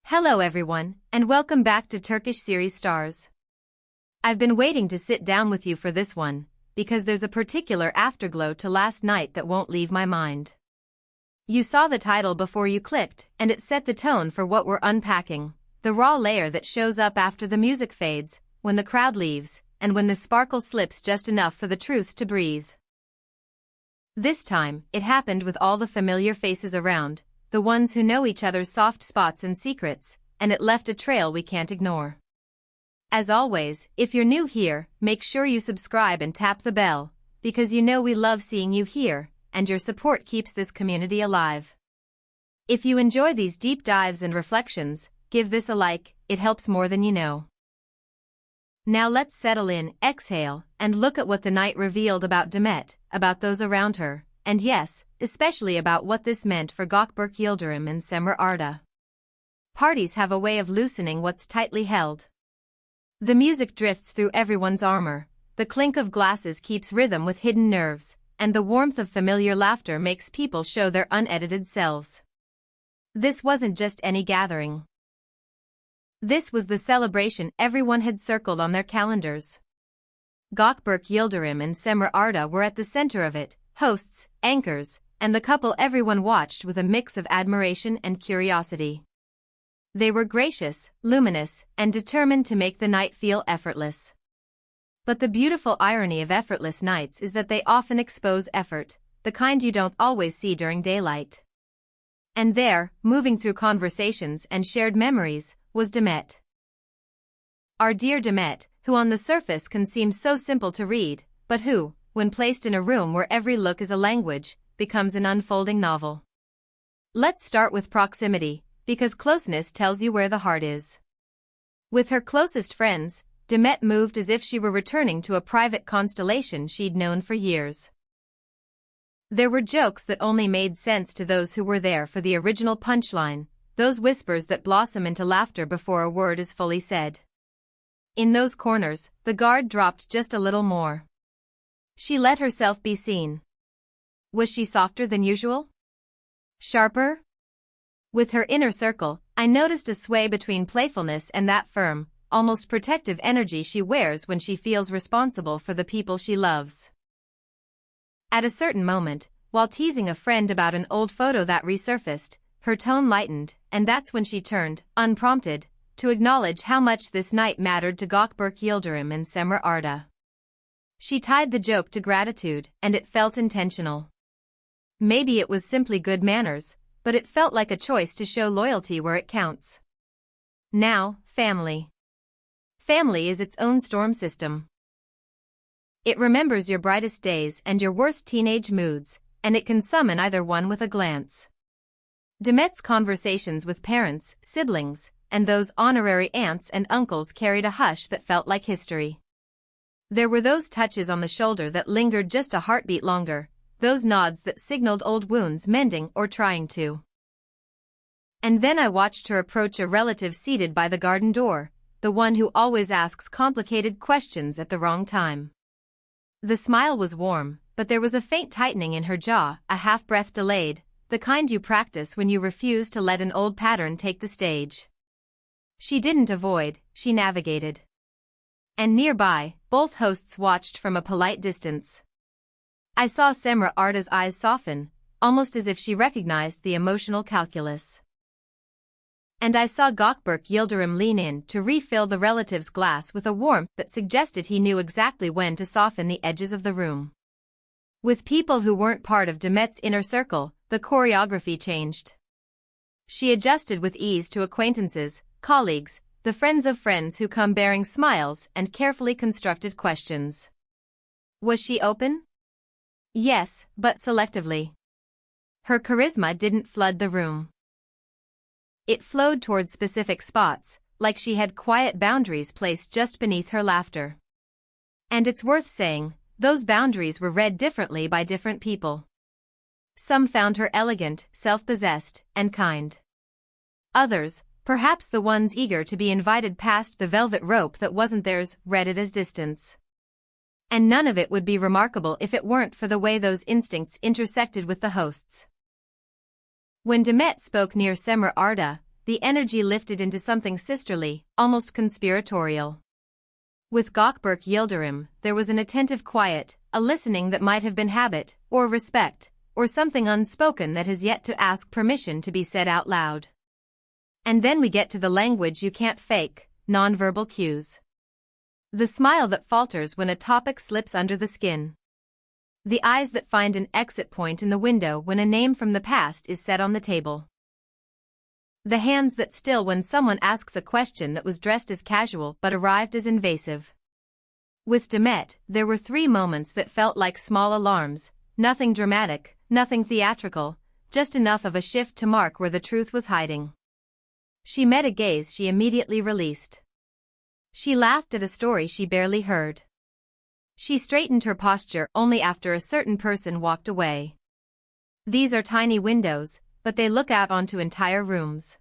Hello everyone, and welcome back to Turkish series stars. I've been waiting to sit down with you for this one, because there's a particular afterglow to last night that won't leave my mind. You saw the title before you clicked, and it set the tone for what we're unpacking, the raw layer that shows up after the music fades, when the crowd leaves, and when the sparkle slips just enough for the truth to breathe. This time, it happened with all the familiar faces around, the ones who know each other's soft spots and secrets, and it left a trail we can't ignore. As always, if you're new here, make sure you subscribe and tap the bell, because you know we love seeing you here, and your support keeps this community alive. If you enjoy these deep dives and reflections, give this a like, it helps more than you know. Now let's settle in, exhale, and look at what the night revealed about Demet, about those around her, and yes, especially about what this meant for Gökberk, Yıldırım and Cemre, Arda. Parties have a way of loosening what's tightly held. The music drifts through everyone's armor, the clink of glasses keeps rhythm with hidden nerves, and the warmth of familiar laughter makes people show their unedited selves. This wasn't just any gathering. This was the celebration everyone had circled on their calendars. Gökberk, Yıldırım and Cemre, Arda were at the center of it, hosts, anchors, and the couple everyone watched with a mix of admiration and curiosity. They were gracious, luminous, and determined to make the night feel effortless. But the beautiful irony of effortless nights is that they often expose effort, the kind you don't always see during daylight. And there, moving through conversations and shared memories, was Demet. Our dear Demet, who on the surface can seem so simple to read, but who, when placed in a room where every look is a language, becomes an unfolding novel. Let's start with proximity, because closeness tells you where the heart is. With her closest friends, Demet moved as if she were returning to a private constellation she'd known for years. There were jokes that only made sense to those who were there for the original punchline, those whispers that blossom into laughter before a word is fully said. In those corners, the guard dropped just a little more. She let herself be seen. Was she softer than usual? Sharper? With her inner circle, I noticed a sway between playfulness and that firm, almost protective energy she wears when she feels responsible for the people she loves. At a certain moment, while teasing a friend about an old photo that resurfaced, her tone lightened, and that's when she turned, unprompted, to acknowledge how much this night mattered to Gökberk, Yıldırım and Cemre, Arda. She tied the joke to gratitude, and it felt intentional. Maybe it was simply good manners, but it felt like a choice to show loyalty where it counts. Now, family. Family is its own storm system. It remembers your brightest days and your worst teenage moods, and it can summon either one with a glance. Demet's conversations with parents, siblings, and those honorary aunts and uncles carried a hush that felt like history. There were those touches on the shoulder that lingered just a heartbeat longer, those nods that signaled old wounds mending or trying to. And then I watched her approach a relative seated by the garden door, the one who always asks complicated questions at the wrong time. The smile was warm, but there was a faint tightening in her jaw, a half-breath delayed, the kind you practice when you refuse to let an old pattern take the stage. She didn't avoid, she navigated. And nearby, both hosts watched from a polite distance. I saw Cemre, Arda's eyes soften, almost as if she recognized the emotional calculus. And I saw Gökberk, Yıldırım lean in to refill the relative's glass with a warmth that suggested he knew exactly when to soften the edges of the room. With people who weren't part of Demet's inner circle, the choreography changed. She adjusted with ease to acquaintances, colleagues, the friends of friends who come bearing smiles and carefully constructed questions. Was she open? Yes, but selectively. Her charisma didn't flood the room. It flowed towards specific spots, like she had quiet boundaries placed just beneath her laughter. And it's worth saying, those boundaries were read differently by different people. Some found her elegant, self-possessed, and kind. Others, perhaps the ones eager to be invited past the velvet rope that wasn't theirs, read it as distance. And none of it would be remarkable if it weren't for the way those instincts intersected with the hosts. When Demet spoke near Cemre, Arda, the energy lifted into something sisterly, almost conspiratorial. With Gökberk Yıldırım, there was an attentive quiet, a listening that might have been habit, or respect, or something unspoken that has yet to ask permission to be said out loud. And then we get to the language you can't fake, nonverbal cues. The smile that falters when a topic slips under the skin. The eyes that find an exit point in the window when a name from the past is set on the table. The hands that still when someone asks a question that was dressed as casual but arrived as invasive. With Demet, there were 3 moments that felt like small alarms, nothing dramatic, nothing theatrical, just enough of a shift to mark where the truth was hiding. She met a gaze she immediately released. She laughed at a story she barely heard. She straightened her posture only after a certain person walked away. These are tiny windows, but they look out onto entire rooms.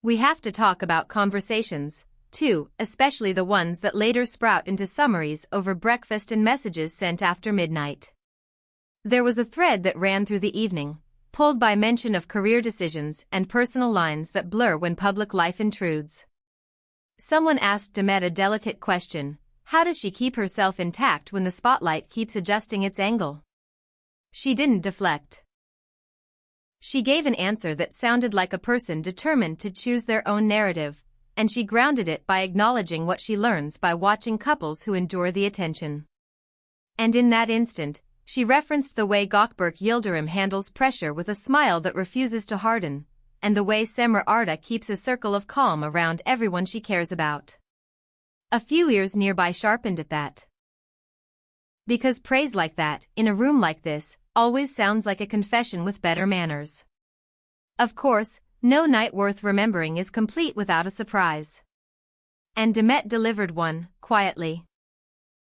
We have to talk about conversations, too, especially the ones that later sprout into summaries over breakfast and messages sent after midnight. There was a thread that ran through the evening, pulled by mention of career decisions and personal lines that blur when public life intrudes. Someone asked Demet a delicate question: how does she keep herself intact when the spotlight keeps adjusting its angle? She didn't deflect. She gave an answer that sounded like a person determined to choose their own narrative, and she grounded it by acknowledging what she learns by watching couples who endure the attention. And in that instant, she referenced the way Gökberk Yıldırım handles pressure with a smile that refuses to harden, and the way Cemre Arda keeps a circle of calm around everyone she cares about. A few ears nearby sharpened at that. Because praise like that, in a room like this, always sounds like a confession with better manners. Of course, no night worth remembering is complete without a surprise. And Demet delivered one, quietly.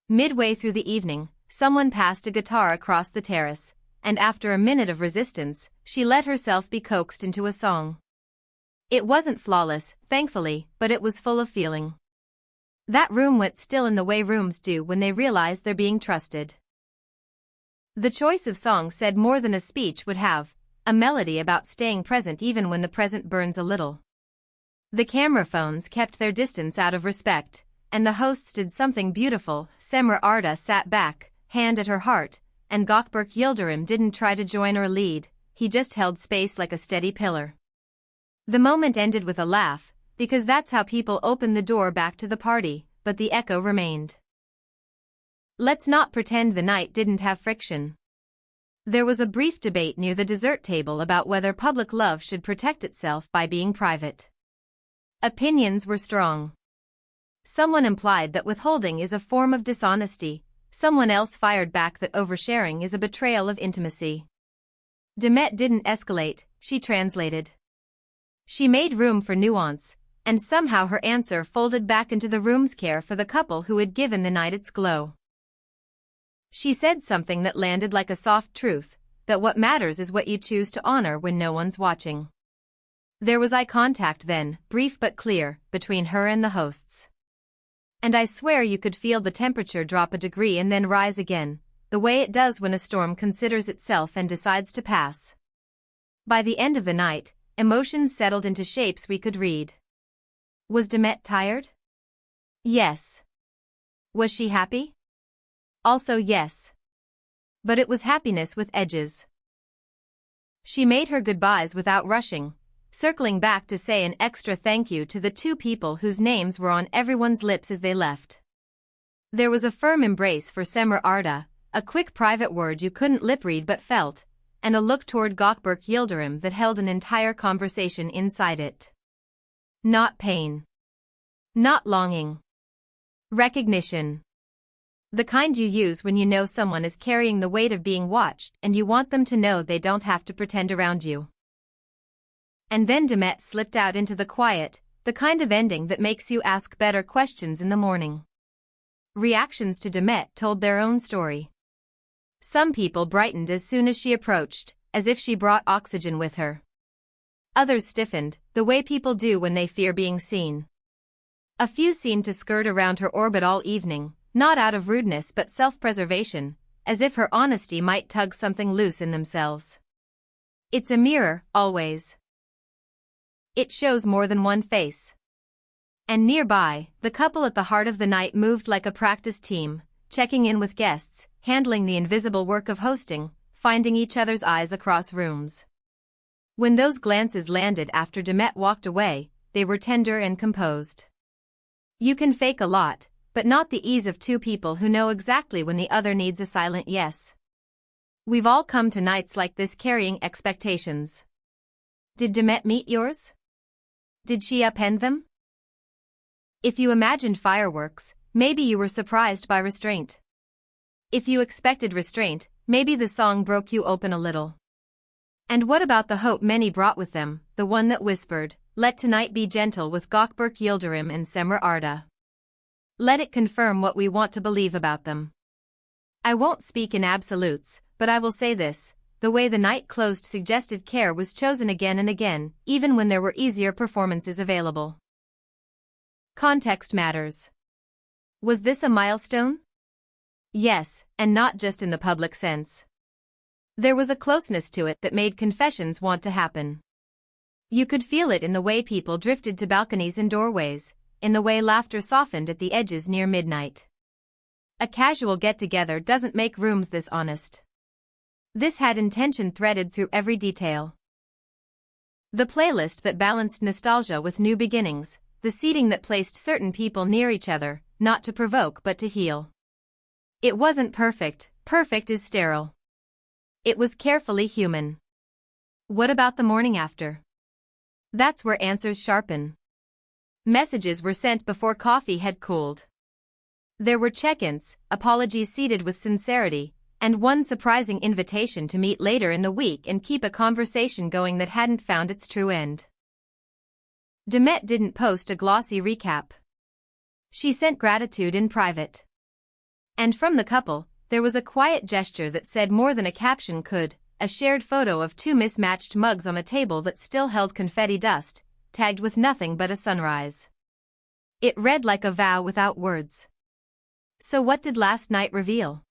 Midway through the evening, someone passed a guitar across the terrace, and after a minute of resistance, she let herself be coaxed into a song. It wasn't flawless, thankfully, but it was full of feeling. That room went still in the way rooms do when they realize they're being trusted. The choice of song said more than a speech would have, a melody about staying present even when the present burns a little. The camera phones kept their distance out of respect, and the hosts did something beautiful. Cemre Arda sat back, hand at her heart, and Gökberk Yıldırım didn't try to join or lead, he just held space like a steady pillar. The moment ended with a laugh, because that's how people open the door back to the party, but the echo remained. Let's not pretend the night didn't have friction. There was a brief debate near the dessert table about whether public love should protect itself by being private. Opinions were strong. Someone implied that withholding is a form of dishonesty, someone else fired back that oversharing is a betrayal of intimacy. Demet didn't escalate, she translated. She made room for nuance, and somehow her answer folded back into the room's care for the couple who had given the night its glow. She said something that landed like a soft truth, that what matters is what you choose to honor when no one's watching. There was eye contact then, brief but clear, between her and the hosts. And I swear you could feel the temperature drop a degree and then rise again, the way it does when a storm considers itself and decides to pass. By the end of the night, emotions settled into shapes we could read. Was Demet tired? Yes. Was she happy? Also yes. But it was happiness with edges. She made her goodbyes without rushing, circling back to say an extra thank you to the 2 people whose names were on everyone's lips as they left. There was a firm embrace for Cemre Arda, a quick private word you couldn't lip-read but felt, and a look toward Gökberk Yıldırım that held an entire conversation inside it. Not pain. Not longing. Recognition. The kind you use when you know someone is carrying the weight of being watched and you want them to know they don't have to pretend around you. And then Demet slipped out into the quiet, the kind of ending that makes you ask better questions in the morning. Reactions to Demet told their own story. Some people brightened as soon as she approached, as if she brought oxygen with her. Others stiffened, the way people do when they fear being seen. A few seemed to skirt around her orbit all evening, not out of rudeness but self-preservation, as if her honesty might tug something loose in themselves. It's a mirror, always. It shows more than one face. And nearby, the couple at the heart of the night moved like a practice team, checking in with guests, handling the invisible work of hosting, finding each other's eyes across rooms. When those glances landed after Demet walked away, they were tender and composed. You can fake a lot, but not the ease of two people who know exactly when the other needs a silent yes. We've all come to nights like this carrying expectations. Did Demet meet yours? Did she upend them? If you imagined fireworks, maybe you were surprised by restraint. If you expected restraint, maybe the song broke you open a little. And what about the hope many brought with them, the one that whispered, "Let tonight be gentle with Gökberk, Yıldırım and Cemre Arda. Let it confirm what we want to believe about them." I won't speak in absolutes, but I will say this, the way the night closed suggested care was chosen again and again, even when there were easier performances available. Context matters. Was this a milestone? Yes, and not just in the public sense. There was a closeness to it that made confessions want to happen. You could feel it in the way people drifted to balconies and doorways, in the way laughter softened at the edges near midnight. A casual get-together doesn't make rooms this honest. This had intention threaded through every detail. The playlist that balanced nostalgia with new beginnings, the seating that placed certain people near each other, not to provoke but to heal. It wasn't perfect, perfect is sterile. It was carefully human. What about the morning after? That's where answers sharpen. Messages were sent before coffee had cooled. There were check-ins, apologies seeded with sincerity, and one surprising invitation to meet later in the week and keep a conversation going that hadn't found its true end. Demet didn't post a glossy recap. She sent gratitude in private. And from the couple, there was a quiet gesture that said more than a caption could, a shared photo of two mismatched mugs on a table that still held confetti dust, tagged with nothing but a sunrise. It read like a vow without words. So what did last night reveal?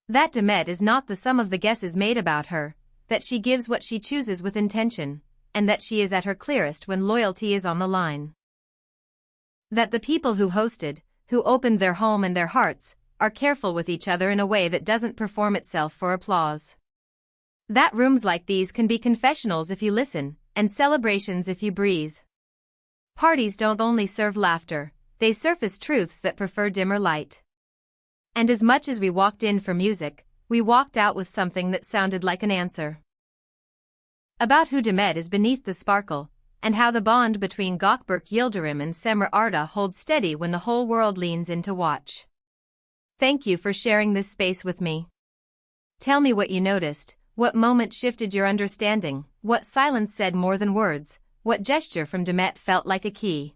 That Demet is not the sum of the guesses made about her, that she gives what she chooses with intention, and that she is at her clearest when loyalty is on the line. That the people who hosted, who opened their home and their hearts, are careful with each other in a way that doesn't perform itself for applause. That rooms like these can be confessionals if you listen, and celebrations if you breathe. Parties don't only serve laughter, they surface truths that prefer dimmer light. And as much as we walked in for music, we walked out with something that sounded like an answer. About who Demet is beneath the sparkle, and how the bond between Gökberk, Yıldırım and Cemre Arda holds steady when the whole world leans in to watch. Thank you for sharing this space with me. Tell me what you noticed, what moment shifted your understanding, what silence said more than words, what gesture from Demet felt like a key.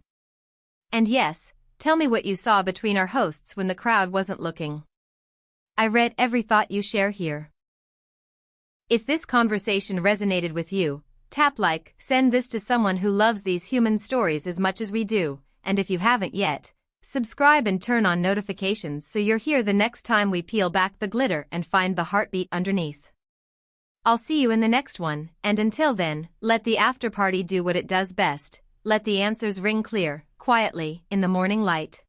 And yes, tell me what you saw between our hosts when the crowd wasn't looking. I read every thought you share here. If this conversation resonated with you, tap like, send this to someone who loves these human stories as much as we do, and if you haven't yet, subscribe and turn on notifications so you're here the next time we peel back the glitter and find the heartbeat underneath. I'll see you in the next one, and until then, let the after party do what it does best, let the answers ring clear, quietly, in the morning light.